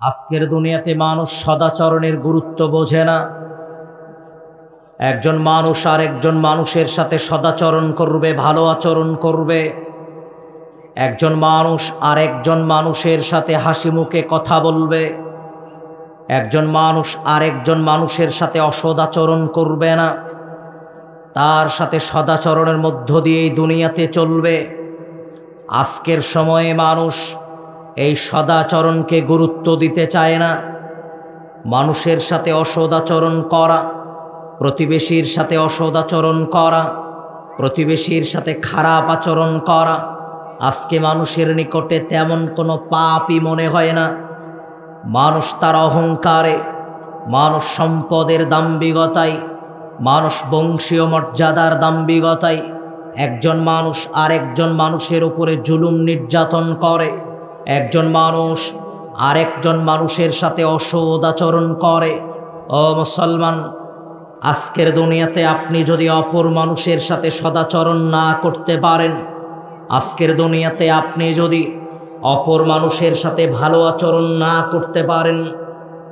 আজকের দুনিয়াতে মানুষ সদাচরণের গুরুত্ব বোঝে না। একজন মানুষ আর একজন মানুষের সাথে সদাচরণ করবে, ভালো আচরণ করবে। একজন মানুষ আর একজন মানুষের সাথে হাসি মুখে কথা বলবে। একজন মানুষ আর একজন মানুষের সাথে অসদাচরণ করবে না। তার সাথে সদাচরণের মধ্য দিয়েই দুনিয়াতে চলবে। আজকের সময়ে মানুষ এই সদাচরণকে গুরুত্ব দিতে চায় না। মানুষের সাথে অসদাচরণ করা, প্রতিবেশীর সাথে অসদাচরণ করা, প্রতিবেশীর সাথে খারাপ আচরণ করা আজকে মানুষের নিকটে তেমন কোনো পাপই মনে হয় না। মানুষ তার অহংকারে, মানুষ সম্পদের দাম্ভিকতায়, মানুষ বংশীয় মর্যাদার দাম্ভিকতায় একজন মানুষ আরেকজন মানুষের উপরে জুলুম নির্যাতন করে। একজন মানুষ আরেকজন মানুষের সাথে অসদাচরণ করে। ও মুসলমান, আজকের দুনিয়াতে আপনি যদি অপর মানুষের সাথে সদাচরণ না করতে পারেন, আজকের দুনিয়াতে আপনি যদি অপর মানুষের সাথে ভালো আচরণ না করতে পারেন,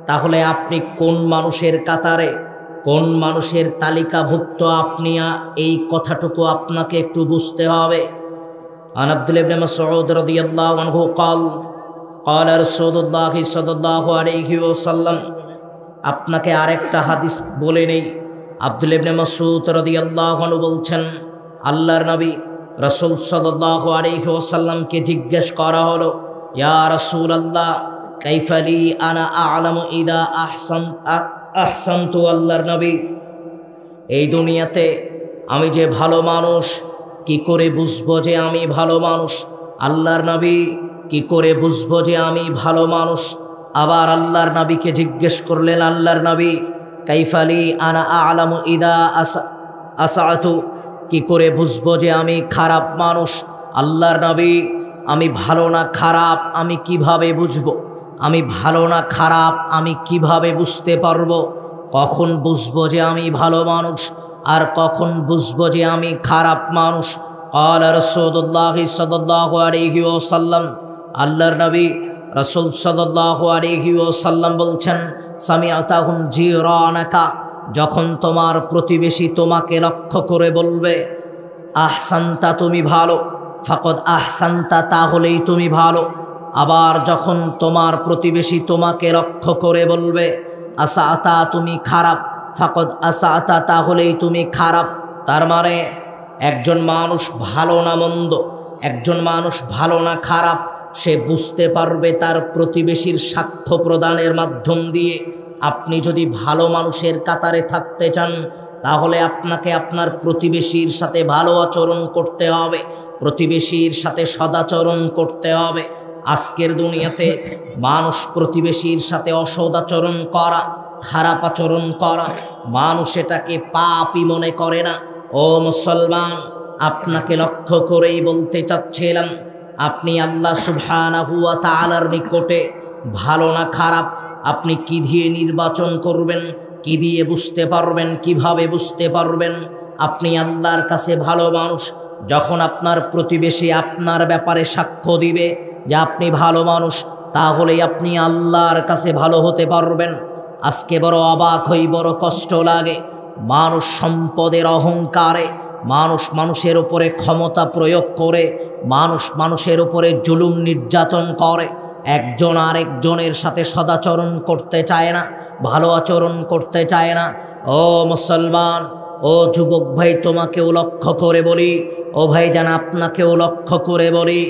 তাহলে আপনি কোন মানুষের কাতারে, কোন মানুষের তালিকাভুক্ত আপনি এই কথাটুকু আপনাকে একটু বুঝতে হবে। আন আব্দুল্লাহ ইবনে মাসউদ রাদিয়াল্লাহু আনহু قال قال رسول الله صلى الله عليه وسلم। আপনাকে আরেকটা হাদিস বলে নেই। আব্দুল্লাহ ইবনে মাসউদ রাদিয়াল্লাহু আনহু বলছেন, আল্লাহর নবী রাসূল সাল্লাল্লাহু আলাইহি ওয়াসাল্লামকে জিজ্ঞেস করা হলো, ইয়া রাসূলুল্লাহ কাইফা লি আনা আ'লামু ইদা আহসানতু। আল্লাহর নবী, এই দুনিয়াতে আমি যে ভালো মানুষ, কি করে বুঝবো যে আমি ভালো মানুষ? আল্লাহর নবী, কি করে বুঝবো যে আমি ভালো মানুষ? আবার আল্লাহর নবীকে জিজ্ঞেস করলেন, আল্লাহর নবী কাইফা লি আনা আ'লামু ইদা আসাতু, কি করে বুঝবো যে আমি খারাপ মানুষ? আল্লাহর নবী, আমি ভালো না খারাপ আমি কিভাবে বুঝবো? আমি ভালো না খারাপ আমি কিভাবে বুঝতে পারবো? কখন বুঝবো যে আমি ভালো মানুষ আর কখন বুঝবো যে আমি খারাপ মানুষ? ক্বালা রাসূলুল্লাহ সাল্লাল্লাহু আলাইহি ওয়াসাল্লাম, আল্লাহর নবী রাসূল সাল্লাল্লাহু আলাইহি ওয়াসাল্লাম বলছেন, সামিআতাহুম জিরানাকা, যখন তোমার প্রতিবেশী তোমাকে লক্ষ্য করে বলবে আহসানতা, তুমি ভালো, ফাকাদ আহসানতা, তাহলেই তুমি ভালো। আবার যখন তোমার প্রতিবেশী তোমাকে লক্ষ্য করে বলবে আসাতা, তুমি খারাপ, ফাকাদ আসাতা, তাহলেই তুমি খারাপ। তার মানে একজন মানুষ ভালো না মন্দ, একজন মানুষ ভালো না খারাপ, সে বুঝতে পারবে তার প্রতিবেশীর সাক্ষ্য প্রদানের মাধ্যম দিয়ে। আপনি যদি ভালো মানুষের কাতারে থাকতে চান, তাহলে আপনাকে আপনার প্রতিবেশীর সাথে ভালো আচরণ করতে হবে, প্রতিবেশীর সাথে সদাচরণ করতে হবে। আজকের দুনিয়াতে মানুষ প্রতিবেশীর সাথে অসদাচরণ করা, খারাপ আচরণ করা, মানুষ এটাকে পাপই মনে করে না। ও মুসলমান, আপনাকে লক্ষ্য করেই বলতে চাচ্ছিলাম, আপনি আল্লাহ সুবহানাহু ওয়া তাআলার নিকটে ভালো না খারাপ আপনি কি দিয়ে নির্বাচন করবেন? কি দিয়ে বুঝতে পারবেন? কিভাবে বুঝতে পারবেন আপনি আল্লাহর কাছে ভালো মানুষ? যখন আপনার প্রতিবেশী আপনার ব্যাপারে সাক্ষ্য দিবে যে আপনি ভালো মানুষ, তাহলেই আপনি আল্লাহর কাছে ভালো হতে পারবেন। আজকে বড় অবাক হই, বড় কষ্ট লাগে, মানুষ সম্পদের অহংকারে, মানুষ মানুষের উপরে ক্ষমতা প্রয়োগ করে, মানুষ মানুষের উপরে জুলুম নির্যাতন করে, একজন আরেকজনের সাথে সদাচরণ করতে চায় না, ভালো আচরণ করতে চায় না। ও মুসলমান, ও যুবক ভাই, তোমাকেও লক্ষ্য করে বলি, ও ভাইজান আপনাকেও লক্ষ্য করে বলি,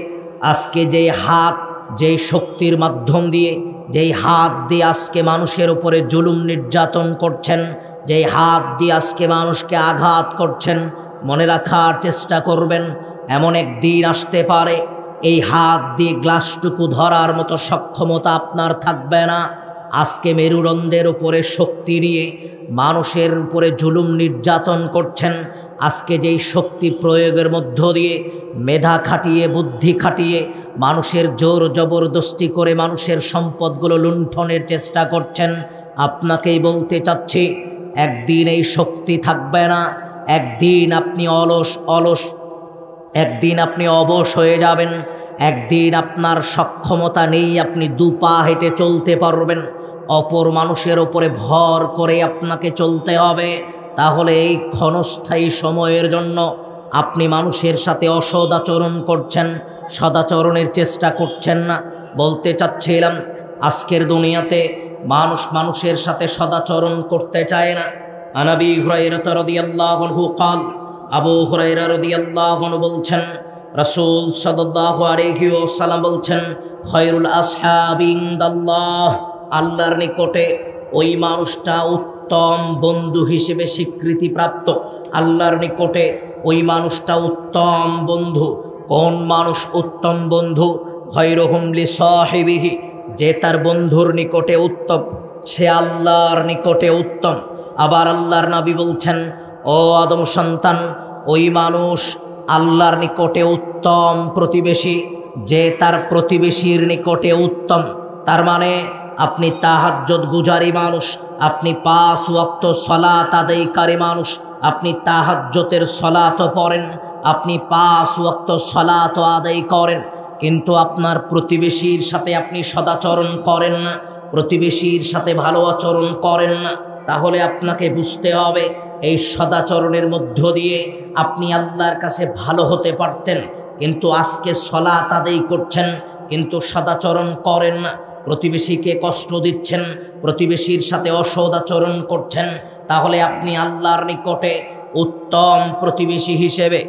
আজকে যেই হাত, যেই শক্তির মাধ্যম দিয়ে, যেই হাত দিয়ে আজকে মানুষের উপরে জুলুম নির্যাতন করছেন, যেই হাত দিয়ে আজকে মানুষকে আঘাত করছেন, মনে রাখার চেষ্টা করবেন, এমন একদিন আসতে পারে এই হাত দিয়ে গ্লাসটুকু ধরার মতো সক্ষমতা আপনার থাকবে না। আজকে মেরুদণ্ডের উপরে শক্তি নিয়ে মানুষের উপরে জুলুম নির্যাতন করছেন, আজকে যেই শক্তি প্রয়োগের মধ্য দিয়ে মেধা খাটিয়ে, বুদ্ধি খাটিয়ে মানুষের জোর জবরদস্তি করে মানুষের সম্পদগুলো লুণ্ঠনের চেষ্টা করছেন, আপনাকেই বলতে চাচ্ছি, একদিন এই শক্তি থাকবে না। একদিন আপনি একদিন আপনি অবশ হয়ে যাবেন, একদিন আপনার সক্ষমতা নেই, আপনি দুপা হেঁটে চলতে পারবেন, অপর মানুষের ওপরে ভর করে আপনাকে চলতে হবে। তাহলে এই ক্ষণস্থায়ী সময়ের জন্য আপনি মানুষের সাথে অসদাচরণ করছেন, সদাচরণের চেষ্টা করছেন না। বলতে চাচ্ছিলাম, আজকের দুনিয়াতে মানুষ মানুষের সাথে সদাচরণ করতে চায় না। আনাবি হুরায়রা রাদিয়াল্লাহু আনহু قال, আবু হুরায়রা রাদিয়াল্লাহু আনহু বলছেন, রাসূল সাল্লাল্লাহু আলাইহি ওয়াসাল্লাম বলছেন, খায়রুল আসহাবি ইনদাল্লাহ, আল্লাহর নিকটে ওই মানুষটা উত্তম বন্ধু হিসেবে স্বীকৃতিপ্রাপ্ত। আল্লাহর নিকটে ওই মানুষটা উত্তম বন্ধু। কোন মানুষ উত্তম বন্ধু? খায়রুহুম লিসাহিবিহি, যে তার বন্ধুর নিকটে উত্তম, সে আল্লাহর নিকটে উত্তম। আবার আল্লাহর নবী বলছেন, ও আদম সন্তান, ওই মানুষ আল্লাহর নিকটে উত্তম প্রতিবেশী, যে তার প্রতিবেশীর নিকটে উত্তম। তার মানে আপনি তাহাজ্জুদ গুজারি মানুষ, আপনি 5 ওয়াক্ত সালাত আদায়কারী মানুষ, আপনি তাহাজ্জুদের সালাতও পড়েন, আপনি 5 ওয়াক্ত সালাত আদায় করেন, কিন্তু আপনার প্রতিবেশীর সাথে আপনি সদাচরণ করেন না, প্রতিবেশীর সাথে ভালো আচরণ করেন না। তাহলে আপনাকে বুঝতে হবে, এই সদাচরণের মধ্য দিয়ে আপনি আল্লাহর কাছে ভালো হতে পারতেন, কিন্তু আজকে সালাত আদায় করছেন কিন্তু সদাচরণ করেন না, প্রতিবেশীকে কষ্ট দিচ্ছেন, প্রতিবেশীর সাথে অসদাচরণ করছেন। তাহলে আপনি আল্লাহর নিকটে উত্তম প্রতিবেশী হিসেবে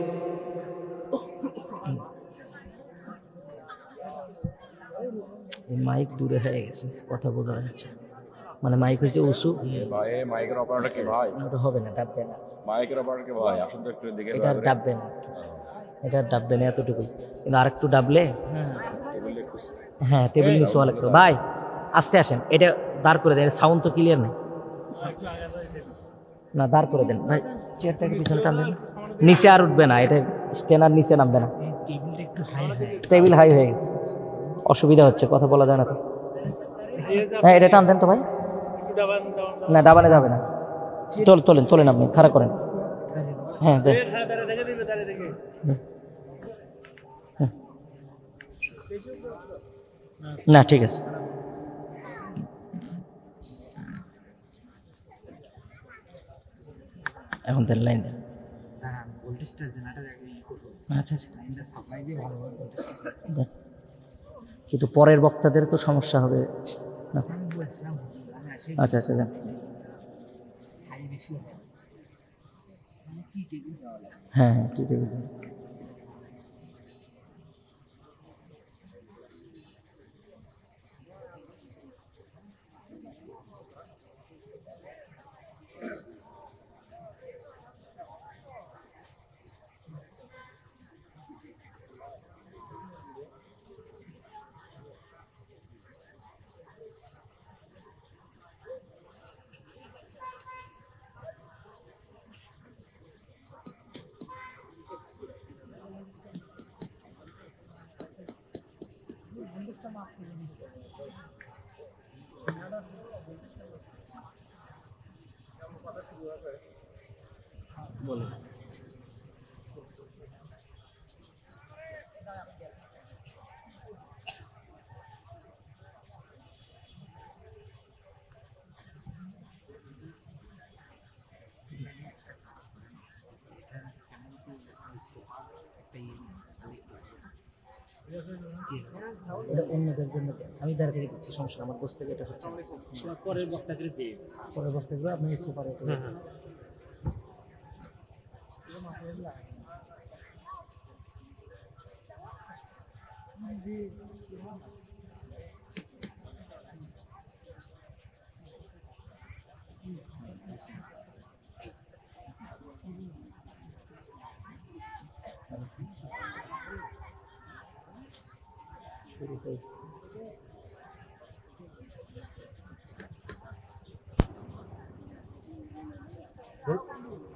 মাইক দূরে হয়ে গেছে, কথা বোঝা যাচ্ছে, মানে মাইক হয়েছে উঁচু। ভাই মাইকের অপারেটর কি ভাই? এটা হবে না, ডাববে না, মাইকের অপারেটর কি ভাই? আসুন তো একটু দিকে। এটা ডাববে না, এটা ডাববে না এতটুকুই, কিন্তু আরেকটু ডাবলে। হ্যাঁ, টেবিল নিচে হওয়া লাগতো। ভাই আস্তে আসেন, এটা দাঁড় করে দেন, সাউন্ড তো ক্লিয়ার নেই না, দাঁড় করে দেন ভাই, চেয়ারটাকে পিছনে টান দেন, নিচে আর উঠবে না, এটা স্ট্যান্ডার নিচে নামবে না, টেবিল হাই হয়ে গেছে, অসুবিধা হচ্ছে, কথা বলা যায় না তো। হ্যাঁ, এটা টান দেন তো ভাই, না ডাবানে যাবে না, তোলেন তোলেন, আপনি খাড়া করেন। হ্যাঁ দেন, না ঠিক আছে। এখন দেন, লাইন দেন। আচ্ছা আচ্ছা, কিন্তু পরের বক্তাদের তো সমস্যা হবে না। আচ্ছা আচ্ছা দেন। হ্যাঁ হ্যাঁ, ঠিক আছে। বলে এটা অন্যদের জন্য, আমি দাঁড়িয়ে দিচ্ছি, সমস্যা আমার বসতে এটা হচ্ছে পরের বক্তাকে দিয়ে, পরের বক্তাকে আপনি একটু পারে।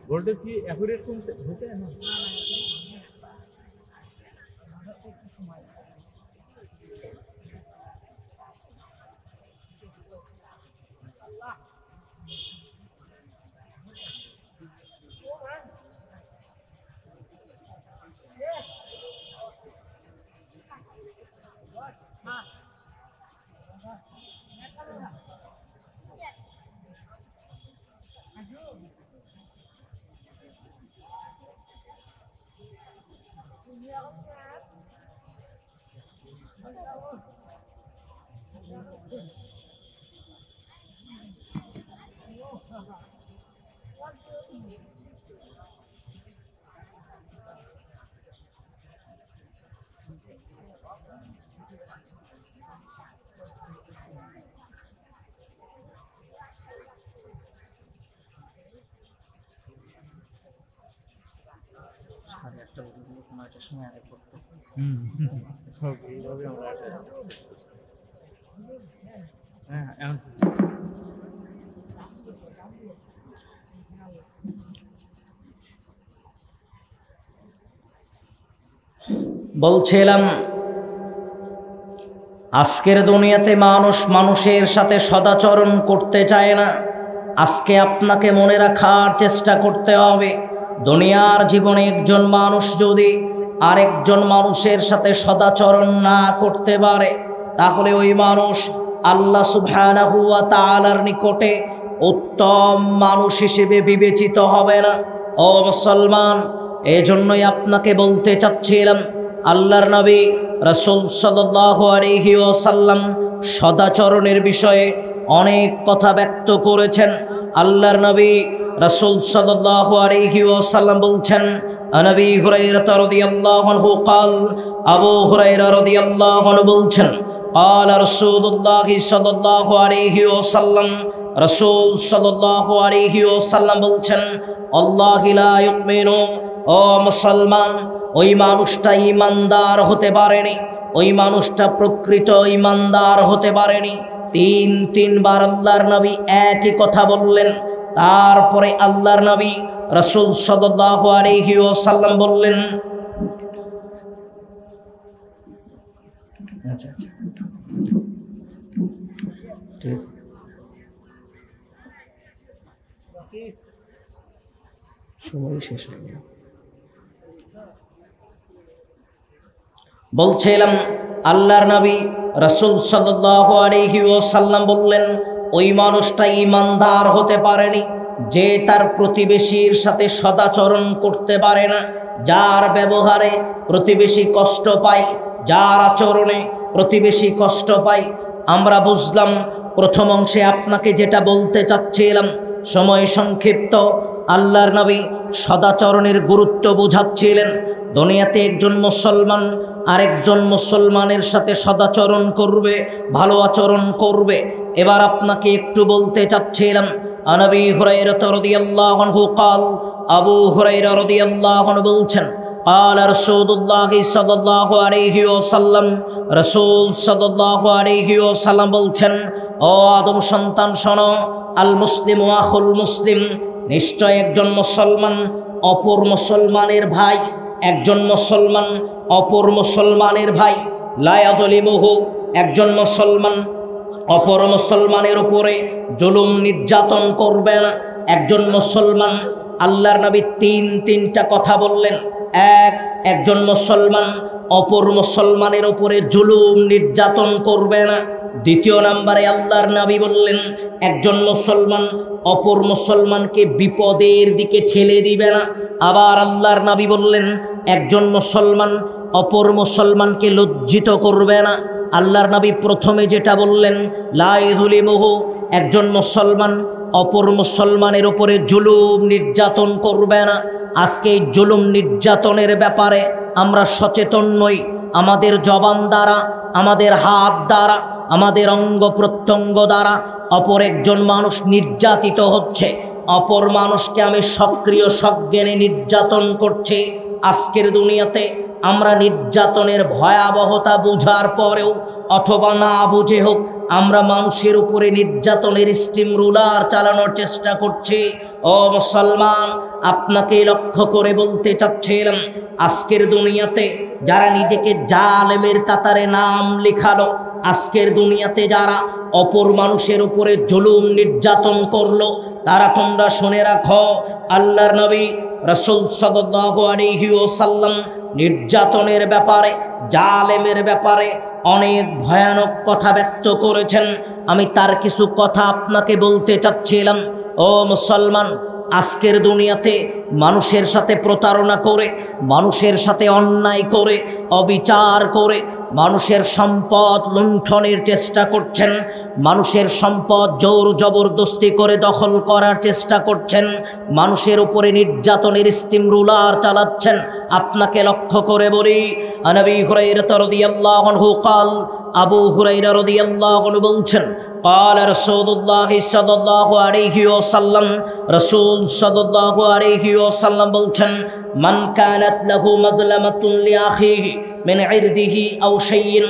ভোল্টেজ কি অ্যাকুরেট কমছে হয়েছে না? এইভাবে আমরা হ্যাঁ এখন বলছিলাম আজকের দুনিয়াতে মানুষ মানুষের সাথে সদাচরণ করতে চায় না। আজকে আপনাকে মনে রাখার চেষ্টা করতে হবে, দুনিয়ার জীবনে একজন মানুষ যদি আরেকজন মানুষের সাথে সদাচরণ না করতে পারে, তাহলে ওই মানুষ আল্লাহ সুবহানাহু ওয়া তাআলার নিকটে উত্তম মানুষ হিসেবে বিবেচিত হবে না। ও মুসলমান, এজন্যই আপনাকে বলতে চাচ্ছিলাম, আল্লাহর নবী রাসূল সাল্লাল্লাহু আলাইহি ওয়াসাল্লাম সদাচরণের বিষয়ে অনেক কথা ব্যক্ত করেছেন। আল্লাহর নবী রাসূল সাল্লাল্লাহু আলাইহি ওয়াসাল্লাম বলছেন, নবী হুরায়রা রাদিয়াল্লাহু আনহু قال, আবু হুরায়রা রাদিয়াল্লাহু আনহু বলছেন, قال রাসূলুল্লাহ সাল্লাল্লাহু আলাইহি ওয়াসাল্লাম, রাসূল সাল্লাল্লাহু আলাইহি ওয়াসাল্লাম বলছেন, আল্লাহু লা ইউমিনু, ও মুসলমান, ওই মানুষটা ঈমানদার হতে পারেনি, ওই মানুষটা প্রকৃত ঈমানদার হতে পারেনি। তিনবার আল্লাহর নবী একই কথা বললেন। তারপরে আল্লাহর নবী রাসূল সাল্লাল্লাহু আলাইহি ওয়াসাল্লাম বললেন, আচ্ছা আচ্ছা ঠিক আছে, সময় শেষ হয়ে গেল। বলছিলাম আল্লাহর নবী রাসূল সাল্লাল্লাহু আলাইহি ওয়াসাল্লাম বললেন, ওই মানুষটা ঈমানদার হতে পারেনি যে তার প্রতিবেশীর সাথে সদাচরণ করতে পারে না, যার ব্যবহারে প্রতিবেশী কষ্ট পায়, যার আচরণে প্রতিবেশী কষ্ট পায়। আমরা বুঝলাম প্রথম অংশে আপনাকে যেটা বলতে চাচ্ছিলাম, সময় সংক্ষিপ্ত, আল্লাহর নবী সদাচরণের গুরুত্ব বোঝাচ্ছিলেন। দুনিয়াতে একজন মুসলমান আরেকজন মুসলমানের সাথে সদাচরণ করবে, ভালো আচরণ করবে। এবার আপনাকে একটু বলতে চাচ্ছিলাম, নবী হুরায়রা রাদিয়াল্লাহু আনহু قال, আবু হুরায়রা রাদিয়াল্লাহু আনহু বলছেন, قال রাসূলুল্লাহ সাল্লাল্লাহু আলাইহি ওয়াসাল্লাম, রাসূল সাল্লাল্লাহু আলাইহি ওয়াসাল্লাম বলছেন, ও আদম সন্তান শোনো, আল মুসলিমু আখুল মুসলিম, নিশ্চয় একজন মুসলমান অপর মুসলমানের ভাই, একজন মুসলমান অপর মুসলমানের ভাই। লা ইয়াযলিমুহু, একজন মুসলমান অপর মুসলমানের উপরে জুলুম নির্যাতন করবে না। একজন মুসলমান, আল্লাহর নবী তিনটা কথা বললেন। একজন মুসলমান অপর মুসলমানের উপরে জুলুম নির্যাতন করবে না। দ্বিতীয় নম্বরে আল্লাহর নবী বললেন, একজন মুসলমান অপর মুসলমানকে বিপদের দিকে ঠেলে দিবে না। আবার আল্লাহর নবী বললেন, একজন মুসলমান অপর মুসলমানকে লজ্জিত করবে না। আল্লাহর নবী প্রথমে যেটা বললেন, লা ইয়াযলিমুহু, একজন মুসলমান অপর মুসলমানের উপরে জুলুম নির্যাতন করবে না। আজকে এই জুলুম নির্যাতনের ব্যাপারে আমরা সচেতন নই। আমাদের জবান দ্বারা, আমাদের হাত দ্বারা, আমাদের অঙ্গ প্রত্যঙ্গ দ্বারা অপর একজন মানুষ নির্যাতিত হচ্ছে। অপর মানুষকে আমি সক্রিয় সজ্ঞানে নির্যাতন করছি। আজকের দুনিয়াতে আমরা নির্যাতনের ভয়াবহতা বুঝার পরেও অথবা না বুঝে হোক, আমরা মানুষের উপরে নির্যাতনের স্টিম রুলার চালানোর চেষ্টা করছি। ও মুসলমান, আপনাকে লক্ষ্য করে বলতে চাচ্ছিলাম, আজকের দুনিয়াতে যারা নিজেকে জালেমের কাতারে নাম লেখালো, আজকের দুনিয়াতে যারা অপর মানুষের উপরে জুলুম নির্যাতন করলো, তারা তোমরা শুনে রাখো, আল্লাহর নবী রাসূল সাল্লাল্লাহু আলাইহি ওয়াসাল্লাম নির্যাতনের ব্যাপারে, জালেমের ব্যাপারে অনেক ভয়ানক কথা ব্যক্ত করেছেন। আমি তার কিছু কথা আপনাকে বলতে চাচ্ছিলাম। ও মুসলমান, আজকের দুনিয়াতে মানুষের সাথে প্রতারণা করে, মানুষের সাথে অন্যায় করে, অবিচার করে মানুষের সম্পদ লুণ্ঠনের চেষ্টা করছেন, মানুষের সম্পদ জোর জবরদস্তি করে দখল করার চেষ্টা করছেন, মানুষের উপরে নির্যাতনের স্টিম রুলার চালাচ্ছেন। আপনাকে লক্ষ্য করে বলি, নবী হুরায়রা রাদিয়াল্লাহু আনহু قال, আবু হুরায়রা রাদিয়াল্লাহু আনহু বলছেন, قال رسول الله صلى الله عليه وسلم, রাসূল সাল্লাল্লাহু আলাইহি ওয়াসাল্লাম বলছেন, মান কানাত লাহু মাজলামাতুন লিআখিহি মিন ইরদিহি আও শাইইন।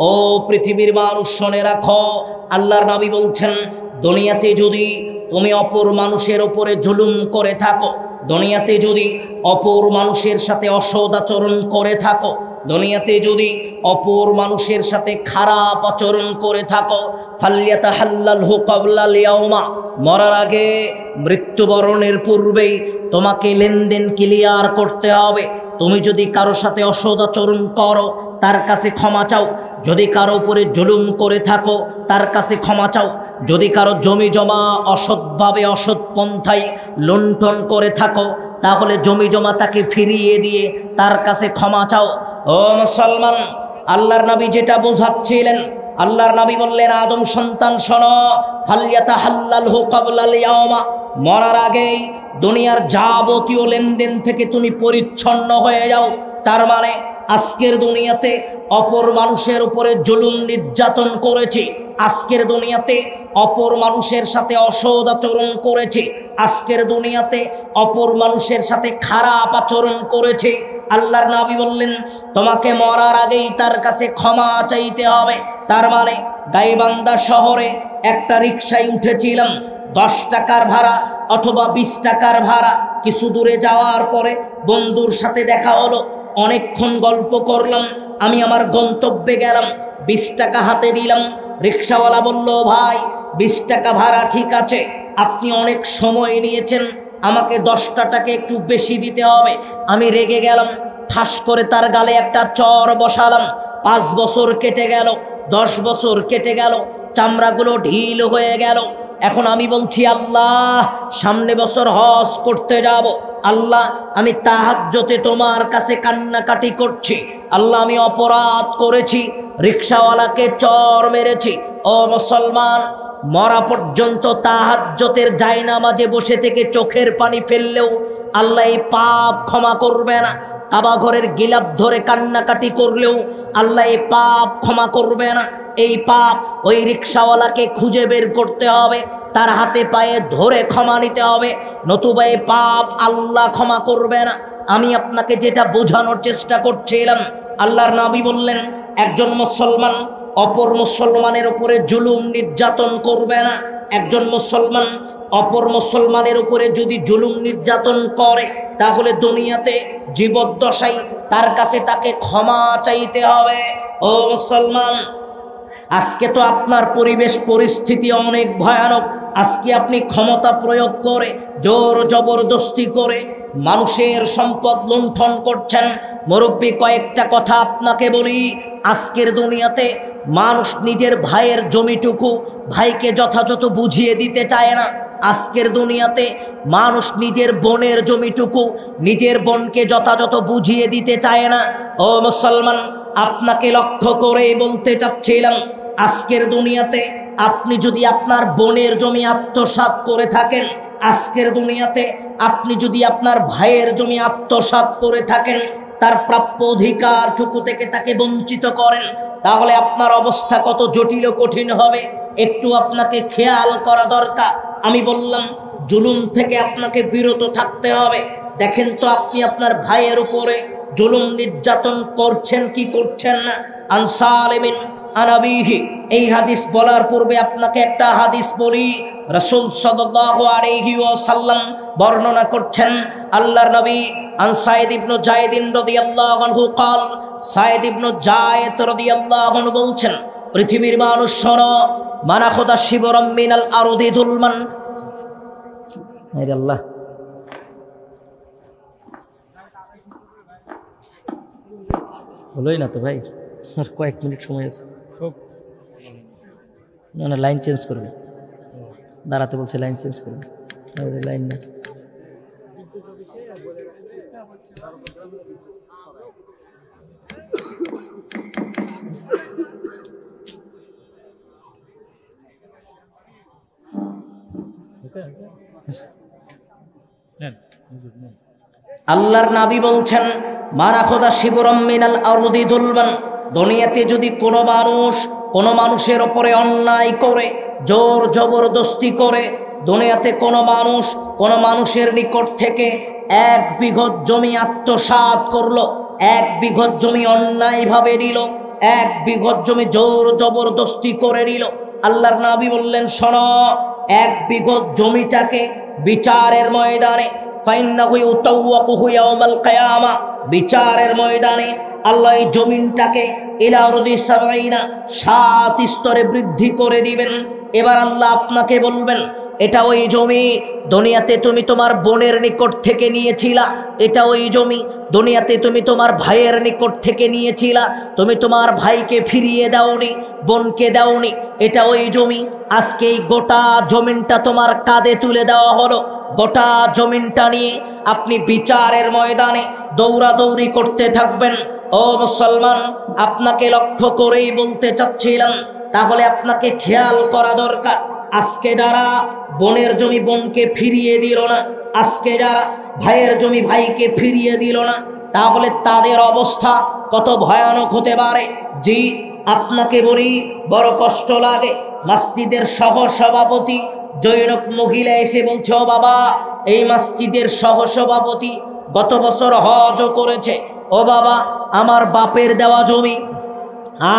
ও পৃথিবীর মানুষ শুনে রাখো, আল্লাহর নবী বলছেন, দুনিয়াতে যদি তুমি অপর মানুষের উপরে জুলুম করে থাকো, দুনিয়াতে যদি অপর মানুষের সাথে অসৎ আচরণ করে থাকো, দুনিয়াতে যদি অপর মানুষের সাথে খারাপ আচরণ করে থাকো, ফালইয়াতাহাল্লালহু ক্বাবলাল ইয়াউমা, মরার আগে, মৃত্যুবরণের পূর্বেই তোমাকে লেনদেন ক্লিয়ার করতে হবে। তুমি যদি কারো সাথে অসৎ আচরণ করো, তার কাছে ক্ষমা চাও। যদি কারো উপরে জুলুম করে থাকো, তার কাছে ক্ষমা চাও। যদি কারো জমি জমা অসৎভাবে অসৎ পন্থায় লুণ্ঠন করে থাকো, তাহলে জমি জমা তাকে ফিরিয়ে দিয়ে তার কাছে ক্ষমা চাও। ও মুসলমান, আল্লাহর নবী যেটা বোঝাচ্ছিলেন, আল্লাহর নবী বললেন, আদম সন্তান শোনো, ফালইয়াতাহাল্লালহু ক্বাবলাল ইয়াউমা, মরার আগেই দুনিয়ার যাবতীয় লেনদেন থেকে তুমি পরিচ্ছন্ন হয়ে যাও। তার মানে আজকের দুনিয়াতে অপর মানুষের উপরে জুলুম নির্যাতন করেছে, আজকের দুনিয়াতে অপর মানুষের সাথে অসৎ আচরণ করেছে, আজকের দুনিয়াতে অপর মানুষের সাথে খারাপ আচরণ করেছে, আল্লাহর নবী বললেন, তোমাকে মরার আগেই তার কাছে ক্ষমা চাইতে হবে। তার মানে গাইবান্ধা শহরে একটা রিকশায় উঠেছিলাম, 10 টাকার ভাড়া অথবা 20 টাকার ভাড়া। কিছু দূরে যাওয়ার পরে বন্ধুর সাথে দেখা হলো, অনেকক্ষণ গল্প করলাম, আমি আমার গন্তব্যে গেলাম, 20 টাকা হাতে দিলাম। রিকশাওয়ালা বলল, ভাই 20 টাকা ভাড়া ঠিক আছে, আপনি অনেক সময় নিয়েছেন, আমাকে 10 টাকা একটু বেশি দিতে হবে। আমি রেগে গেলাম, ঠাস করে তার গালে একটা চর বসালাম। 5 বছর কেটে গেল, 10 বছর কেটে গেল, চামড়াগুলো ঢিল হয়ে গেল। এখন আমি বলছি, আল্লাহ, সামনে বছর হজ করতে যাব, আল্লাহ আমি তাহাজ্জুদে তোমার কাছে কান্নাকাটি করছি, আল্লাহ আমি অপরাধ করেছি, রিকশাওয়ালাকে চর মেরেছি। ও মুসলমান, মরা পর্যন্ত তাহাজ্জুদের জায়নামাজে বসে থেকে চোখের পানি ফেললেও আল্লাহ এই পাপ ক্ষমা করবে না। কাবা ঘরের গিলাপ ধরে কান্নাকাটি করলেও আল্লাহ এই পাপ ক্ষমা করবে না। এই পাপ ওই রিকশাওয়ালাকে খুঁজে বের করতে হবে, তার হাতে পায়ে ধরে ক্ষমা নিতে হবে, নতুবা এই পাপ আল্লাহ ক্ষমা করবে না। আমি আপনাকে যেটা বোঝানোর চেষ্টা করছিলাম, আল্লাহর নবী বললেন, একজন মুসলমান অপর মুসলমানের উপরে জুলুম নির্যাতন করবে না। একজন মুসলমান অপর মুসলমানের উপরে যদি জুলুম নির্যাতন করে, তাহলে দুনিয়াতে জীবদ্দশায় তার কাছে তাকে ক্ষমা চাইতে হবে। ও মুসলমান, আজকে তো আপনার পরিবেশ পরিস্থিতি অনেক ভয়ানক। আজকে আপনি ক্ষমতা প্রয়োগ করে, জোর জবরদস্তি করে মানুষের সম্পদ লুণ্ঠন করছেন। মুরব্বী, কয়েকটা কথা আপনাকে বলি। আজকের দুনিয়াতে মানুষ নিজের ভাইয়ের জমিটুকু ভাইকে যথাযথ বুঝিয়ে দিতে চায় না। আজকের দুনিয়াতে মানুষ নিজের বোনের জমিটুকু নিজের বোনকে যথাযথ বুঝিয়ে দিতে চায় না। ও মুসলমান, আপনাকে লক্ষ্য করেই বলতে চাচ্ছিলাম, আজকের দুনিয়াতে আপনি যদি আপনার বোনের জমি আত্মসাৎ করে থাকেন, আজকের দুনিয়াতে আপনি যদি আপনার ভাইয়ের জমি আত্মসাৎ করে থাকেন, তার প্রাপ্য অধিকারটুকু থেকে তাকে বঞ্চিত করেন, তাহলে আপনার অবস্থা কত জটিল ও কঠিন হবে, একটু আপনাকে খেয়াল করা দরকার। আমি বললাম, জুলুম থেকে আপনাকে বিরত থাকতে হবে। দেখেন তো আপনি আপনার ভাইয়ের উপরে জুলুম নির্যাতন করছেন কি করছেন না। আনসালিমিন আনাবিহি, এই হাদিস বলার পূর্বে আপনাকে একটা হাদিস বলি। রাসূল সাল্লাল্লাহু আলাইহি ওয়াসাল্লাম বর্ণনা করছেন, আল্লাহর নবী আন সাঈদ ইবনে যায়েদ রাদিয়াল্লাহু আনহু قال, সাঈদ ইবনে যায়েদ রাদিয়াল্লাহু আনহু বলছেন, পৃথিবীর মানুষ শোনো, মানা খোদা শিবরাম মিনাল আরদি যুলমান। আল্লাহ, হলোই না তো ভাই। আর কয়েক মিনিট সময় আছে। হোক। না না, লাইন চেঞ্জ করবে, দাঁড়াতে বলছে, লাইন চেঞ্জ করবে, লাইন না। নেন। আল্লাহর নবী বলছেন, মারা খোদা শিবরম মিনাল আরদি দুলবান, দুনিয়াতে যদি কোনো মানুষের ওপরে অন্যায় করে, জোর জবরদস্তি করে, দুনিয়াতে কোনো মানুষের নিকট থেকে 1 বিঘত জমি আত্মসাৎ করলো, 1 বিঘত জমি অন্যায়ভাবে নিল, 1 বিঘত জমি জোর জবরদস্তি করে নিল, আল্লাহর নবী বললেন, শোনো, 1 বিঘত জমিটাকে বিচারের ময়দানে বিচারের ময়দানে আল্লাহ এই জমিনটাকে ইলা আরদি সাবঈনা 7 স্তরে বৃদ্ধি করে দিবেন। এবার আল্লাহ আপনাকে বলবেন, এটা ওই জমি দুনিয়াতে তুমি তোমার বোনের নিকট থেকে নিয়েছিলা, এটা ওই জমি দুনিয়াতে তুমি তোমার ভাইয়ের নিকট থেকে নিয়েছিলা, তুমি তোমার ভাইকে ফিরিয়ে দাওনি, বোনকে দাওনি, এটা ওই জমি। আজকে এই গোটা জমিনটা তোমার কাঁধে তুলে দেওয়া হলো, গোটা জমিনটা নিয়ে আপনি বিচারের ময়দানে দৌড়াদৌড়ি করতে থাকবেন। ও মুসলমান, আপনাকে লক্ষ্য করেই বলতে চাচ্ছিলাম, তাহলে আপনাকে খেয়াল করা দরকার, আজকে যারা বোনের জমি বোনকে ফিরিয়ে দিল না, আজকে যারা ভাইয়ের জমি ভাইকে ফিরিয়ে দিল না, তাহলে তাদের অবস্থা কত ভয়ানক হতে পারে। জি, আপনাকে বলি, বড় কষ্ট লাগে। মসজিদের সহসভাপতি জৈনক মহিলা এসে বলছে, ও বাবা, এই মসজিদের সহসভাপতি গত বছর হজ করেছে, ও বাবা, আমার বাপের দেওয়া জমি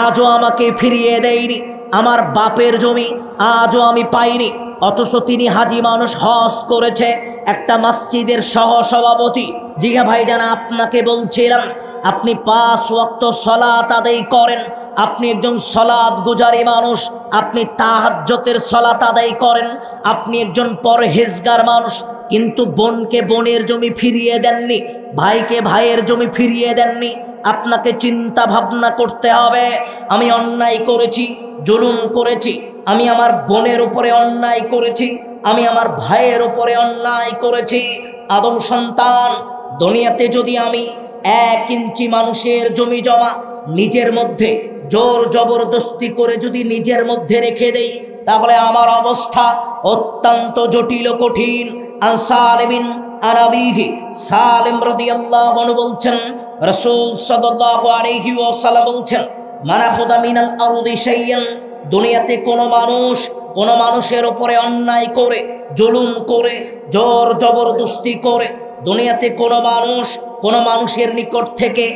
আজও আমাকে ফিরিয়ে দেয়নি, আমার বাপের জমি আজও আমি পাইনি, অথচ তিনি হাজি মানুষ, হজ করেছে, একটা মসজিদের সহসভাপতি। জিগা ভাইজান, আপনাকে বলছিলাম, আপনি 5 ওয়াক্ত সালাত আদায় করেন, আপনি একজন সালাত গুজারি মানুষ, আপনি তাহাজ্জুদের সালাত আদায় করেন, আপনি একজন পরহেজগার মানুষ, কিন্তু বোনকে বোনের জমি ফিরিয়ে দেননি, ভাইকে ভাইয়ের জমি ফিরিয়ে দেননি। আপনাকে চিন্তা ভাবনা করতে হবে, আমি অন্যায় করেছি, জুলুম করেছি, আমি আমার বোনের উপরে অন্যায় করেছি, আমি আমার ভাইয়ের উপরে অন্যায় করেছি। আদম সন্তান, দুনিয়াতে যদি আমি 1 ইঞ্চি মানুষের জমি জমা নিজের মধ্যে জোর জবরদস্তি করে যদি নিজের মধ্যে রেখে দেই, তাহলে আমার অবস্থা অত্যন্ত জটিল কঠিন। আন সালিম আনাবিহি, সালিম রাদিয়াল্লাহু আনহু বলছেন, রাসূল সাল্লাল্লাহু আলাইহি ওয়াসাল্লাম বলছেন, মানা খুদা মিনাল আরদি শাইয়ান, দুনিয়াতে কোনো মানুষের উপরে অন্যায় করে, জুলুম করে, জোর জবরদস্তি করে, দুনিয়াতে কোনো মানুষের নিকট থেকে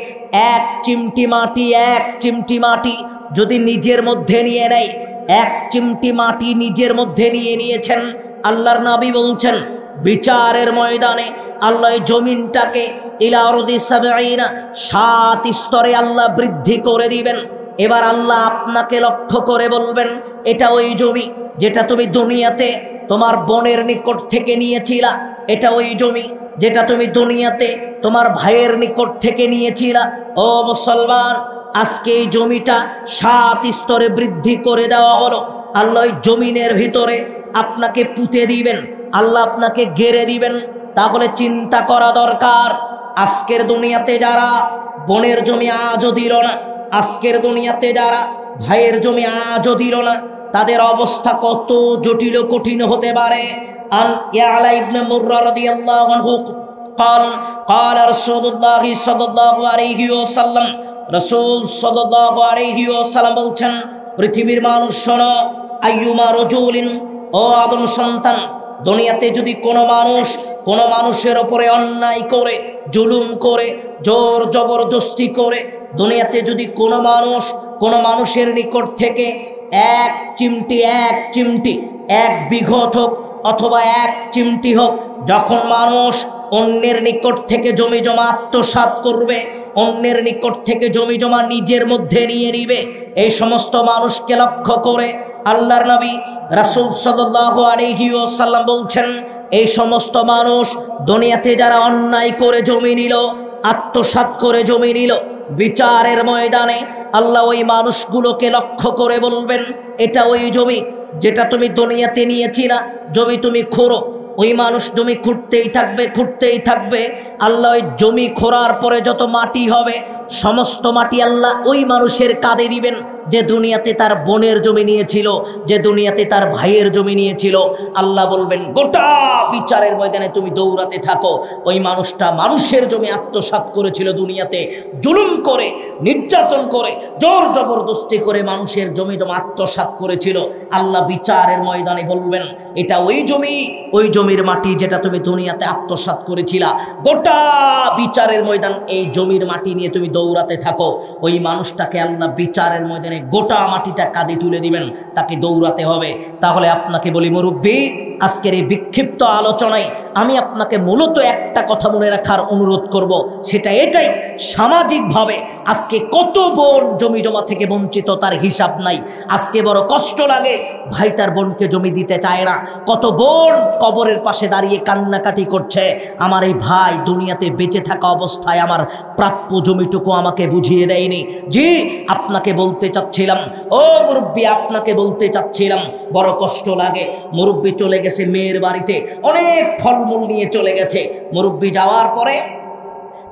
1 চিমটি মাটি যদি নিজের মধ্যে নিয়ে নেয়, 1 চিমটি মাটি নিজের মধ্যে নিয়েছেন, আল্লাহর নবী বলছেন, বিচারের ময়দানে আল্লাহ জমিনটাকে ইলা আরদি সাবঈনা 7 স্তরে আল্লাহ বৃদ্ধি করে দিবেন। এবার আল্লাহ আপনাকে লক্ষ্য করে বলবেন, এটা ওই জমি যেটা তুমি দুনিয়াতে তোমার বোনের নিকট থেকে নিয়েছিলা, এটা ওই জমি যেটা তুমি দুনিয়াতে তোমার ভাইয়ের নিকট থেকে নিয়েছিলা। ও মুসলমান, আজকে এই জমিটা 7 স্তরে বৃদ্ধি করে দেওয়া হলো। আল্লাহ জমিনের ভিতরে আপনাকে পুঁতে দিবেন, আল্লাহ আপনাকে গেড়ে দিবেন। তাহলে চিন্তা করা দরকার, আজকের দুনিয়াতে যারা বোনের জমি আজও দিল না, আজকের দুনিয়াতে যারা ভাইয়ের জমি আজও দিল না, তাদের অবস্থা কত জটিল কঠিন হতে পারে। আন ইয়ালা ইবনে মুররা রাদিয়াল্লাহু আনহু قال قال رسول الله صلى الله عليه وسلم, রাসূল সাল্লাল্লাহু আলাইহি ওয়াসাল্লাম বলছেন, পৃথিবীর মানুষ শোনো, আইয়ুমা রাজুলিন, ও আদম সন্তান, দুনিয়াতে যদি কোনো মানুষের উপরে অন্যায় করে, জুলুম করে, জোর জবরদস্তি করে, দুনিয়াতে যদি কোনো মানুষের নিকট থেকে 1 চিমটি 1 বিঘত হোক অথবা 1 চিমটি হোক, যখন মানুষ অন্যের নিকট থেকে জমি জমা আত্মসাৎ করবে, অন্যের নিকট থেকে জমি জমা নিজের মধ্যে নিয়ে নিবে, এই সমস্ত মানুষকে লক্ষ্য করে আল্লাহর নবী রাসূল সাল্লাল্লাহু আলাইহি ওয়াসাল্লাম বলছেন, এই সমস্ত মানুষ দুনিয়াতে যারা অন্যায় করে জমি নিল, আত্মসাৎ করে জমি নিল, বিচারের ময়দানে আল্লাহ ওই মানুষগুলোকে লক্ষ্য করে বলবেন, এটা ওই জমি যেটা তুমি দুনিয়াতে নিয়েছিলা, জমি তুমি খোঁড়ো। ওই মানুষ জমি খুঁড়তেই থাকবে, খুঁড়তেই থাকবে। আল্লাহ ওই জমি খোঁড়ার পরে যত মাটি হবে সমস্ত মাটি আল্লাহ ওই মানুষের কাঁধে দিবেন যে দুনিয়াতে তার বোনের জমি নিয়েছিল, যে দুনিয়াতে তার ভাইয়ের জমি নিয়েছিল। আল্লাহ বলবেন, গোটা বিচারের ময়দানে তুমি দৌড়াতে থাকো। ওই মানুষটা মানুষের জমি আত্মসাৎ করেছিল, দুনিয়াতে জুলুম করে, নির্যাতন করে, জোর জবরদস্তি করে মানুষের জমি জমা আত্মসাৎ করেছিল। আল্লাহ বিচারের ময়দানে বলবেন, এটা ওই জমি, ওই জমির মাটি যেটা তুমি দুনিয়াতে আত্মসাৎ করেছিলা। গোটা বিচারের ময়দান এই জমির মাটি নিয়ে তুমি দৌড়াতে থাকো। ওই মানুষটাকে আল্লাহ বিচারের ময়দানে গোটা মাটিটা কাঁধে তুলে দিবেন, তাকে দৌড়াতে হবে। তাহলে আপনাকে বলি মুরব্বী, আজকের এই বিক্ষিপ্ত আলোচনায় আমি আপনাকে মূলত একটা কথা মনে রাখার অনুরোধ করব, সেটা এটাই, সামাজিকভাবে আজকে কত বোন জমি জমা থেকে বঞ্চিত তার হিসাব নাই। আজকে বড় কষ্ট লাগে, ভাই তার বোনকে জমি দিতে চায় না। কত বোন কবরের পাশে দাঁড়িয়ে কান্নাকাটি করছে, আমার এই ভাই দুনিয়াতে বেঁচে থাকা অবস্থায় আমার প্রাপ্য জমিটুকু আমাকে বুঝিয়ে দেয়নি। জি, আপনাকে বলতে চাচ্ছিলাম, ও মুরব্বী, আপনাকে বলতে চাচ্ছিলাম, বড় কষ্ট লাগে। মুরব্বী চলে গেছে মেয়ের বাড়িতে, অনেক ফলমূল নিয়ে চলে গেছে। মুরব্বী যাওয়ার পরে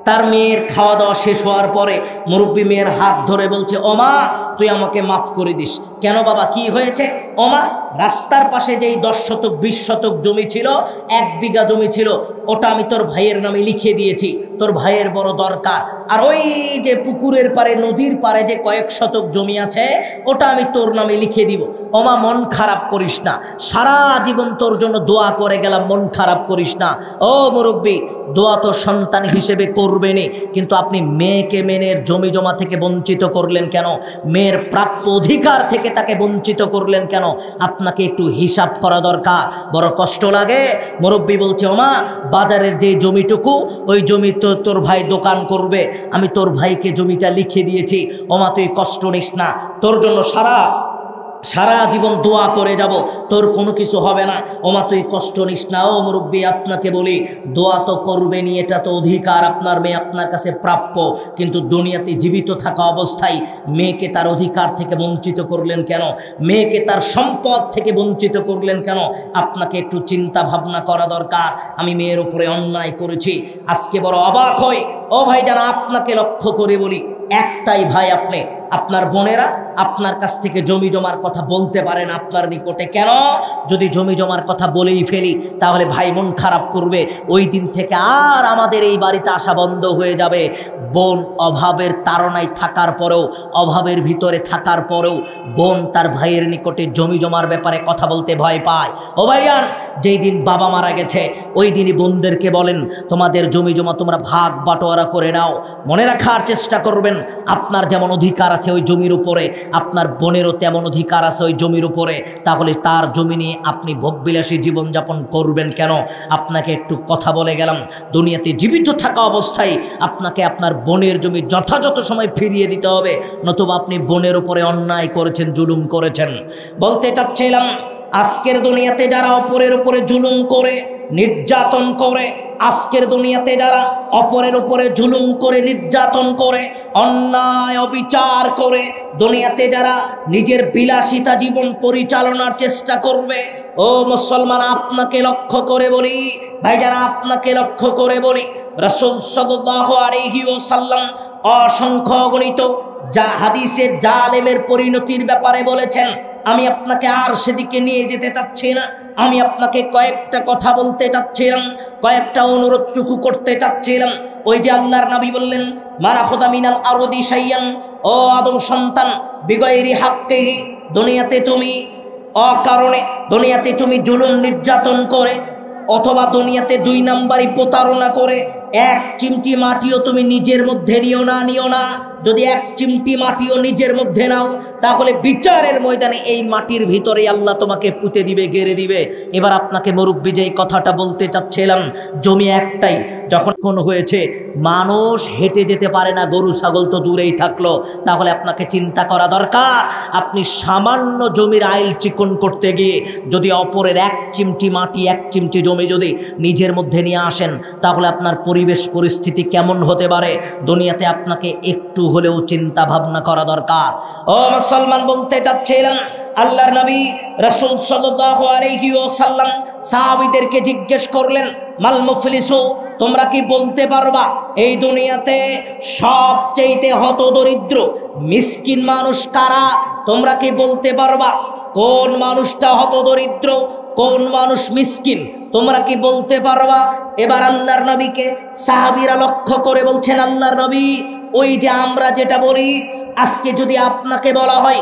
তার মেয়ের খাওয়া দাওয়া শেষ হওয়ার পরে মুরব্বী মেয়ের হাত ধরে বলছে, ও মা, তুই আমাকে মাফ করে দিস। কেন বাবা, কি হয়েছে? ও মা, রাস্তার পাশে যেই 10 শতক 20 শতক জমি ছিল, 1 বিঘা জমি ছিল, ওটা আমি তোর ভাইয়ের নামে লিখে দিয়েছি, তোর ভাইয়ের বড় দরকার। আর ওই যে পুকুরের পারে, নদীর পারে যে কয়েক শতক জমি আছে, ওটা আমি তোর নামে লিখে দিব। ও মা, মন খারাপ করিস না, সারা জীবন তোর জন্য দোয়া করে গেলাম, মন খারাপ করিস না। ও মুরব্বী, দোয়া তো সন্তান হিসেবে করবেনই, কিন্তু আপনি মেয়েকে মেনের জমি জমা থেকে বঞ্চিত করলেন কেন? মেয়ের প্রাপ্য অধিকার থেকে তাকে বঞ্চিত করলেন কেন? আপনাকে একটু হিসাব করা দরকার। বড় কষ্ট লাগে। মুরব্বী বলছে, ও মা, বাজারের যে জমিটুকু, ওই জমি তো তোর ভাই দোকান করবে, আমি তোর ভাইকে জমিটা লিখে দিয়েছি। ও মা, তুই কষ্ট নিস না, তোর জন্য সারা জীবন দোয়া করে যাব, তোর কোনো কিছু হবে না। ওমা, তুই কষ্ট নিস না। ও মুরব্বী, আপনাকে বলি, দোয়া তো করবেনই, এটা তো অধিকার, আপনার মেয়ে আপনার কাছে প্রাপ্য। কিন্তু দুনিয়াতে জীবিত থাকা অবস্থায় মেয়েকে তার অধিকার থেকে বঞ্চিত করলেন কেন? মেয়েকে তার সম্পদ থেকে বঞ্চিত করলেন কেন? আপনাকে একটু চিন্তা ভাবনা করা দরকার। আমি মেয়ের উপরে অন্যায় করেছি, আজকে বড় অবাক হয়। ও ভাই, যারা আপনাকে লক্ষ্য করে বলি, একটাই ভাই আপনি, আপনার বোনেরা আপনার কাছ থেকে জমি জমার কথা বলতে পারেন আপনার নিকটে। কেন? যদি জমি জমার কথা বলেই ফেলি তাহলে ভাই মন খারাপ করবে, ওই দিন থেকে আর আমাদের এই বাড়িতে আসা বন্ধ হয়ে যাবে। বোন অভাবের তাড়নায় থাকার পরেও, অভাবের ভিতরে থাকার পরেও বোন তার ভাইয়ের নিকটে জমি জমার ব্যাপারে কথা বলতে ভয় পায়। ও ভাইয়ান, যেই দিন বাবা মারা গেছে ওই দিনই বোনদেরকে বলেন, তোমাদের জমি জমা তোমরা ভাগ বাটোয়ারা করে নাও। মনে রাখার চেষ্টা করবেন, আপনার যেমন অধিকার আছে ওই জমির উপরে, আপনার বোনেরও তেমন অধিকার আছে ওই জমির উপরে। তাহলে তার জমি নিয়ে আপনি ভোগবিলাসী জীবনযাপন করবেন কেন? আপনাকে একটু কথা বলে গেলাম, দুনিয়াতে জীবিত থাকা অবস্থায় আপনাকে আপনার বোনের জমি যথাযথ সময় ফিরিয়ে দিতে হবে, নতুবা আপনি বোনের উপরে অন্যায় করেছেন, জুলুম করেছেন। বলতে চাচ্ছিলাম, আজকের দুনিয়াতে যারা অপরের উপরে জুলুম করে, নির্যাতন করে, আজকের দুনিয়াতে যারা অপরের উপরে জুলুম করে, নির্যাতন করে, অন্যায় অবিচার করে, দুনিয়াতে যারা নিজের বিলাসিতা জীবন পরিচালনার চেষ্টা করবে, ও মুসলমান, আপনাকে লক্ষ্য করে বলি, ভাই যারা আপনাকে লক্ষ্য করে বলি, রাসূল সাল্লাল্লাহু আলাইহি ওয়াসাল্লাম অসংখ্য গণিত যা হাদিসে জালেমের পরিণতির ব্যাপারে বলেছেন। আমি আপনাকে আর সেদিকে নিয়ে যেতে চাচ্ছি না, আমি আপনাকে কয়েকটা কথা বলতে চাচ্ছিলাম, কয়েকটা অনুরোধটুকু করতে চাচ্ছিলাম। ওই যে আল্লাহর নবী বললেন, মারা খোদা মিনাল আরদি শাইয়ান, ও আদম সন্তান, বিগয়রি হাক্কিহি, দুনিয়াতে তুমি অকারণে, দুনিয়াতে তুমি জুলুম নির্যাতন করে, অথবা দুনিয়াতে 2 নাম্বারই প্রতারণা করে 1 চিমটি মাটিও তুমি নিজের মধ্যে নিও না। যদি 1 চিমটি মাটিও নিজের মধ্যে নাও, তাহলে বিচারের ময়দানে এই মাটির ভিতরে আল্লাহ তোমাকে পুঁতে দিবে, গেড়ে দিবে। এবার আপনাকে মুরব্বী যেই কথাটা বলতে চাচ্ছিলাম, জমি একটাই, যখন কোন হয়েছে মানুষ হেঁটে যেতে পারে না, গরু ছাগল তো দূরেই থাকলো, তাহলে আপনাকে চিন্তা করা দরকার আপনি সামান্য জমির আইল চিকন করতে গিয়ে যদি অপরের এক চিমটি মাটি এক চিমটি জমি যদি নিজের মধ্যে নিয়ে আসেন, তাহলে আপনার পরিবেশ পরিস্থিতি কেমন হতে পারে দুনিয়াতে আপনাকে একটু হলেও চিন্তা ভাবনা করা দরকার। ও মুসলমান, বলতে চাচ্ছিলাম আল্লাহর নবী রাসূল সাল্লাল্লাহু আলাইহি ওয়াসাল্লাম সাহাবীদেরকে জিজ্ঞেস করলেন, মাল মুফলিসু, তোমরা কি বলতে পারবা এই দুনিয়াতে সবচেয়ে হতদরিদ্র মিসকিন মানুষ কারা? তোমরা কি বলতে পারবা কোন মানুষটা হতদরিদ্র, কোন মানুষ মিসকিন? তোমরা কি বলতে পারবা? এবার আল্লাহর নবীকে সাহাবীরা লক্ষ্য করে বলছেন, আল্লাহর নবী, ওই যে আমরা যেটা বলি, আজকে যদি আপনাকে বলা হয়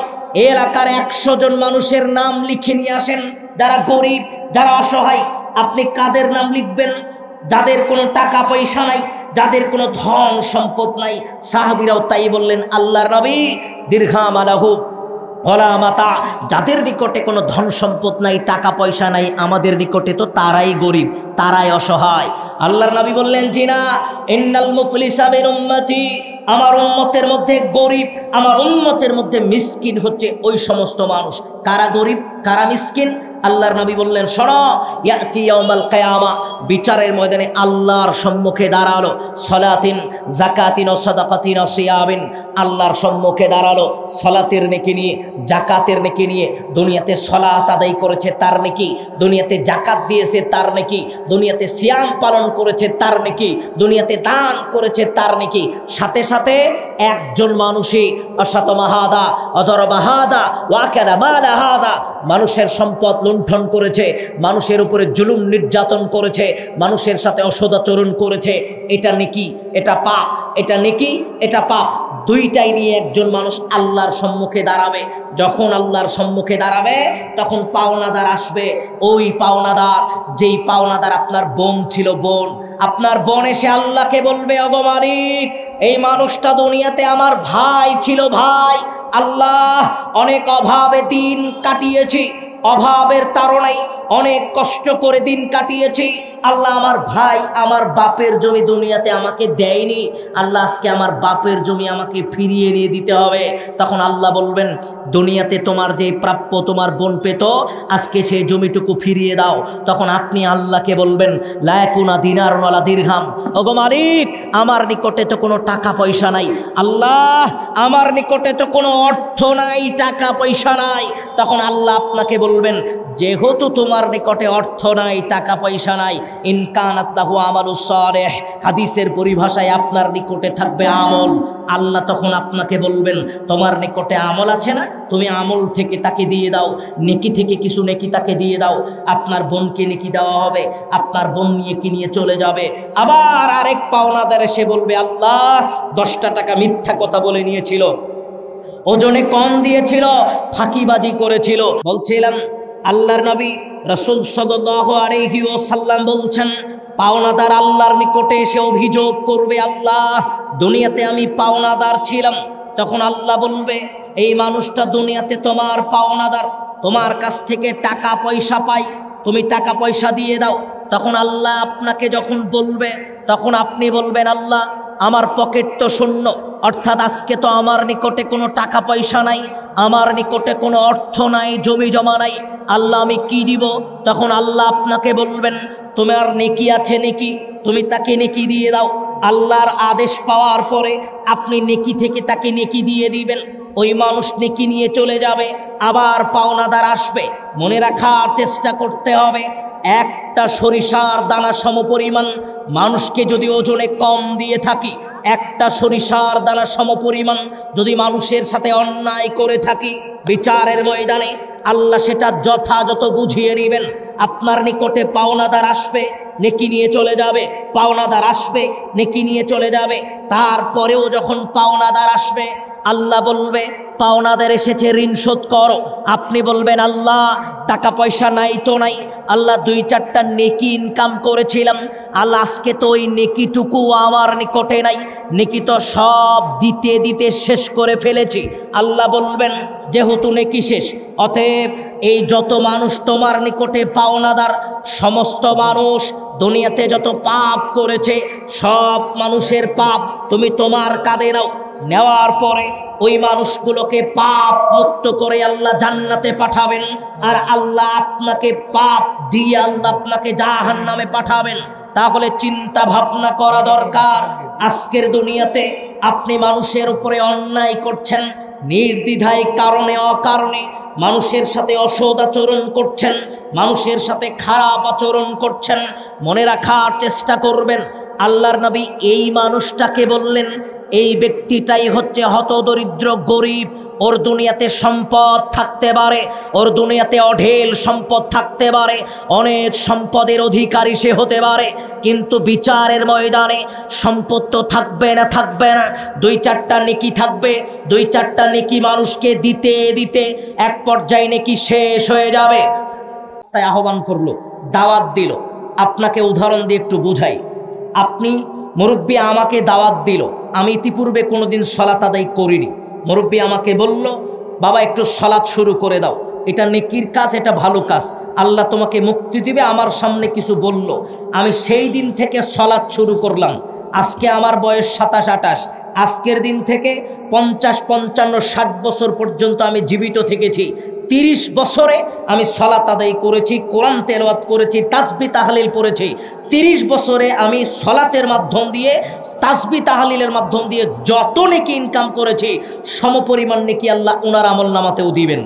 এলাকার 100 জন মানুষের নাম লিখে নিয়ে আসেন যারা গরিব, যারা অসহায়, আপনি কাদের নাম লিখবেন? যাদের কোনো টাকা পয়সা নাই, যাদের কোনো ধন সম্পদ নাই। সাহাবীরাও তাই বললেন, আল্লাহর নবী দীর্ঘাম আলাহু ওলা মাতা, যাদের নিকটে কোনো ধন সম্পদ নাই, টাকা পয়সা নাই, আমাদের নিকটে তো তারাই গরিব, তারাই অসহায়। আল্লাহর নবী বললেন, জিনা ইন্নাল মুফলিসা মিন উম্মতি, আমার উম্মতের মধ্যে গরিব, আমার উম্মতের মধ্যে মিসকিন হচ্ছে ওই সমস্ত মানুষ। কারা গরিব, কারা মিসকিন? আল্লাহর নবী বললেন, শোনো, ইয়াতি ইয়াউমাল কিয়ামা, বিচারের ময়দানে আল্লাহর সম্মুখে দাঁড়ালো, সলাতিন যাকাতিন ও সাদাকাতিন ও সিয়ামিন, আল্লাহর সম্মুখে দাঁড়ালো সলাতের নেকি নিয়ে, জাকাতের নেকি নিয়ে। দুনিয়াতে সলাত আদায় করেছে তার নেকি, দুনিয়াতে জাকাত দিয়েছে তার নেকি, দুনিয়াতে সিয়াম পালন করেছে তার নেকি, দুনিয়াতে দান করেছে তার নেকি। সাথে সাথে একজন মানুষই অশতমাহাদা অদরবাহাদা ওয়াকানা মালাহাদা, মানুষের সম্পদ লুণ্ঠন করেছে, মানুষের উপরে জুলুম নির্যাতন করেছে, মানুষের সাথে অসদাচরণ করেছে, এটা নেকি, এটা পাপ, এটা নেকি, এটা পাপ। দুইটাই নিয়ে একজন মানুষ আল্লাহর সম্মুখে দাঁড়াবে। যখন আল্লাহর সম্মুখে দাঁড়াবে তখন পাওনাদার আসবে। ওই পাওনাদার, যেই পাওনাদার আপনার বোন ছিল, বোন, আপনার বোন এসে আল্লাহকে বলবে, ওগো মালিক, এই মানুষটা দুনিয়াতে আমার ভাই ছিল, ভাই, আল্লাহ অনেক অভাবে দিন কাটিয়েছি, অভাবের তাড়নায় অনেক কষ্ট করে দিন কাটিয়েছি, আল্লাহ আমার ভাই আমার বাপের জমি দুনিয়াতে আমাকে দেয়নি, আল্লাহ আজকে আমার বাপের জমি আমাকে ফিরিয়ে নিয়ে দিতে হবে। তখন আল্লাহ বলবেন, দুনিয়াতে তোমার যে প্রাপ্য তোমার বোন পেত, আজকে সেই জমিটুকু ফিরিয়ে দাও। তখন আপনি আল্লাহকে বলবেন, লায়াকুনা দিনার ওয়ালা দিরহাম, ওগো মালিক, আমার নিকটে তো কোনো টাকা পয়সা নাই, আল্লাহ আমার নিকটে তো কোনো অর্থ নাই, টাকা পয়সা নাই। তখন আল্লাহ আপনাকে বলবেন, যেহেতু তোমার নিকটে অর্থ নাই, টাকা পয়সা নাই, ইনকানাত লাহু আমালুস সালেহ, হাদিসের পরিভাষায় আপনার নিকটে থাকবে আমল। আল্লাহ তখন আপনাকে বলবেন, তোমার নিকটে আমল আছে না, তুমি আমল থেকে তাকে দিয়ে দাও, নেকি থেকে কিছু নেকি তাকে দিয়ে দাও। আপনার বোনকে নেকি দেওয়া হবে, আপনার বোন নিয়ে কি নিয়ে চলে যাবে। আবার আরেক পাওনাদার এসে বলবে, আল্লাহ 10টা টাকা মিথ্যা কথা বলে নিয়েছিল, ওজনে কম দিয়েছিল, ফাঁকিবাজি করেছিল। বলছিলাম আল্লাহর নবী রাসূল সাল্লাল্লাহু আলাইহি ওয়াসাল্লাম বলছেন, পাওনাদার আল্লাহর নিকটে এসে অভিযোগ করবে, আল্লাহ দুনিয়াতে আমি পাওনাদার ছিলাম। তখন আল্লাহ বলবে, এই মানুষটা দুনিয়াতে তোমার পাওনাদার, তোমার কাছ থেকে টাকা পয়সা পাই, তুমি টাকা পয়সা দিয়ে দাও। তখন আল্লাহ আপনাকে যখন বলবে, তখন আপনি বলবেন, আল্লাহ আমার পকেট তো শূন্য, অর্থাৎ আজকে তো আমার নিকটে কোনো টাকা পয়সা নাই, আমার নিকটে কোনো অর্থ নাই, জমি জমা নাই, আল্লাহ আমি কি দিব? তখন আল্লাহ আপনাকে বলবেন, তোমার নেকি আছে নেকি, তুমি তাকে নেকি দিয়ে দাও। আল্লাহর আদেশ পাওয়ার পরে আপনি নেকি থেকে তাকে নেকি দিয়ে দিবেন, ওই মানুষ নেকি নিয়ে চলে যাবে। আবার পাওনাদার আসবে। মনে রাখার চেষ্টা করতে হবে, একটা সরিষার দানা সমপরিমাণ মানুষকে যদি ওজনে কম দিয়ে থাকি, একটা সরিষার দানা সমপরিমাণ যদি মানুষের সাথে অন্যায় করে থাকি, বিচারের ময়দানে আল্লাহ সেটা যথাযথ বুঝিয়ে নেবেন। আপনার নিকটে পাওনাদার আসবে, নেকি নিয়ে চলে যাবে, পাওনাদার আসবে, নেকি নিয়ে চলে যাবে। তারপরেও যখন পাওনাদার আসবে, আল্লাহ বলবে, পাওনাদার এসেছে, ঋণ শোধ করো। আপনি বলবেন, আল্লাহ টাকা পয়সা নাই তো নাই, আল্লাহ 2-4টা নেকি ইনকাম করেছিলাম, আল্লাহ আজকে তো ওই নেকিটুকু আমার নিকটে নাই, নেকি তো সব দিতে দিতে শেষ করে ফেলেছি। আল্লাহ বলবেন, যেহেতু নেকি শেষ, অতএব এই যত মানুষ তোমার নিকটে পাওনাদার, সমস্ত মানুষ দুনিয়াতে যত পাপ করেছে সব মানুষের পাপ তুমি তোমার কাঁধে নাও। নেওয়ার পরে ওই মানুষগুলোকে পাপ মুক্ত করে আল্লাহ জান্নাতে পাঠাবেন, আর আল্লাহ আপনাকে পাপ দিয়ে আল্লাহ আপনাকে জাহান্নামে পাঠাবেন। তাহলে চিন্তা ভাবনা করা দরকার। আজকের দুনিয়াতে আপনি মানুষের উপরে অন্যায় করছেন, নির্দ্বিধায় কারণে অকারণে মানুষের সাথে অসৎ আচরণ করছেন, মানুষের সাথে খারাপ আচরণ করছেন। মনে রাখার চেষ্টা করবেন, আল্লাহর নবী এই মানুষটাকে বললেন এই ব্যক্তিটাই হচ্ছে হতদরিদ্র গরিব। ওর দুনিয়াতে সম্পদ থাকতে পারে, ওর দুনিয়াতে অঢেল সম্পদ থাকতে পারে, অনেক সম্পদের অধিকারী সে হতে পারে, কিন্তু বিচারের ময়দানে সম্পদ তো থাকবে না, থাকবে না, দুই চারটা নেকি থাকবে, দুই চারটা নেকি মানুষকে দিতে দিতে এক পর্যায়ে নেকি শেষ হয়ে যাবে। তাই আহ্বান করলো, দাওয়াত দিল। আপনাকে উদাহরণ দিয়ে একটু বুঝাই। আপনি মুরব্বী আমাকে দাওয়াত দিল, আমি ইতিপূর্বে কোনোদিন সালাত আদায় করিনি। মুরব্বী আমাকে বলল, বাবা একটু সালাত শুরু করে দাও, এটা নেকির কাজ, এটা ভালো কাজ, আল্লাহ তোমাকে মুক্তি দিবে। আমার সামনে কিছু বলল, আমি সেই দিন থেকে সালাত শুরু করলাম। আজকে আমার বয়স 27-28, আজকের দিন থেকে 50, 55, 60 বছর পর্যন্ত আমি জীবিত থেকেছি। 30 বছরে আমি সালাত আদায় করেছি, কোরআন তেলাওয়াত করেছি, তাসবিহ তাহলিল পড়েছি। 30 বছরে আমি সালাতের মাধ্যম দিয়ে, তাসবিহ তাহলিলের মাধ্যম দিয়ে যত নেকি ইনকাম করেছি সমপরিমাণ নেকি আল্লাহ ওনার আমল নামাতেও দিবেন।